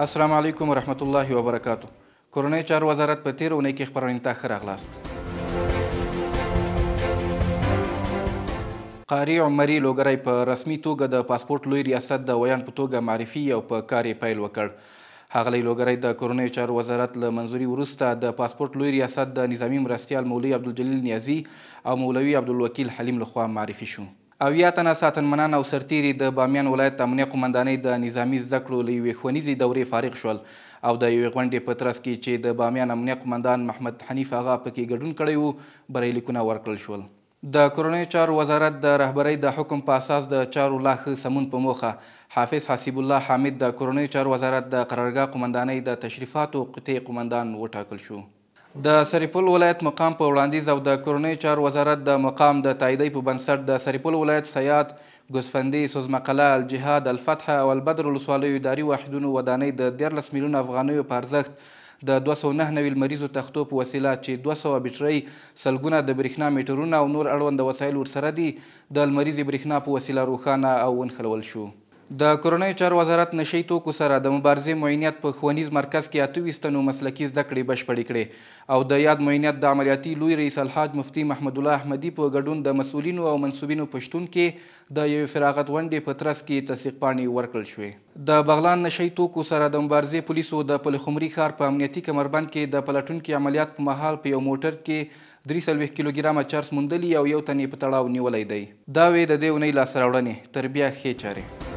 السلام علیکم ورحمت الله وبرکاتو. کورنۍ چارو وزارت په تېره اونۍ کې خپرونې ته ښه راغلاست. قاري عمري لوګری په رسمي توګه د پاسپورټ لوی ریاست د ویان په توګه معرفي او په کار یې پیل وکړ. ښاغلی لوګری د کورنۍ چارو وزارت له منظوري وروسته د پاسپورټ لوی ریاست د نظامي مرستیال مولوي عبدالجلیل نیازي او مولوي عبدالوکیل حلیم لخوا معرفي شو. 80 تنه ساتنمنان او سرتیري د بامیان ولایت امنیه قمندانۍ د نظامي زده کړو له یوې ښوونیزې دورې فارغ شول او د یوې غونډې په ترڅ کې چې د بامیان امنیه قمندان محمد حنیف آغا پکې ګډون کړی و بریلیکونه ورکړل شول. د کورنۍ چارو وزارت د رهبرۍ د حکم په اساس د چارو لا ښه سمون په موخه حافظ حسیب الله حامد د کورنۍ چارو وزارت د قرارګاه قمندانۍ د تشریفاتو قطعې قمندان وټاکل شو. د سرپل ولایت مقام په وړاندیز او د کورنۍ چارو وزارت د مقام د تاییدۍ په بنسټ د سرپل ولایت سیاد، ګوسفندي، سوزمقله، الجهاد، الفتح او البدر ولسوالیو اداري واحدونو ودانۍ د 14 میلیونه افغانیو په ارزښت د 299 لمریزو تختو په وسیله چې 200 بټرۍ، سلګونه د برېښنا میټرونه او نور اړوند وسایل ورسره دي د لمریزې برېښنا په وسیله روښانه او ونښلول شو. د کورنۍ چارو وزارت نشي توکو سره د مبارزې معاینیت په ښوونیز مرکز کې 28 تنو مسلکي زده کړې بشپړې کړې او د یاد معاینیت د عملیاتي لوی رئیس الحاج مفتي محمد الله احمدي په ګډون د مسؤلینو او منصوبینو په شتون کې د یوې فراغت غونډې په ترڅ کې تصدیق پاڼې ورکړل شوې. د بغلان نشي توکو سره د مبارزې پولیسو د پلخمري ښار په امنیتي کمربند کې د پلټونکي عملیات په مهال په یو موټر کې 43 کیلوګرامه چرس موندلي او یو تن یې په تړاو نیولی دی. دا وې د دې اونۍ لاسته راوړنې. تر بیا ښې چارې.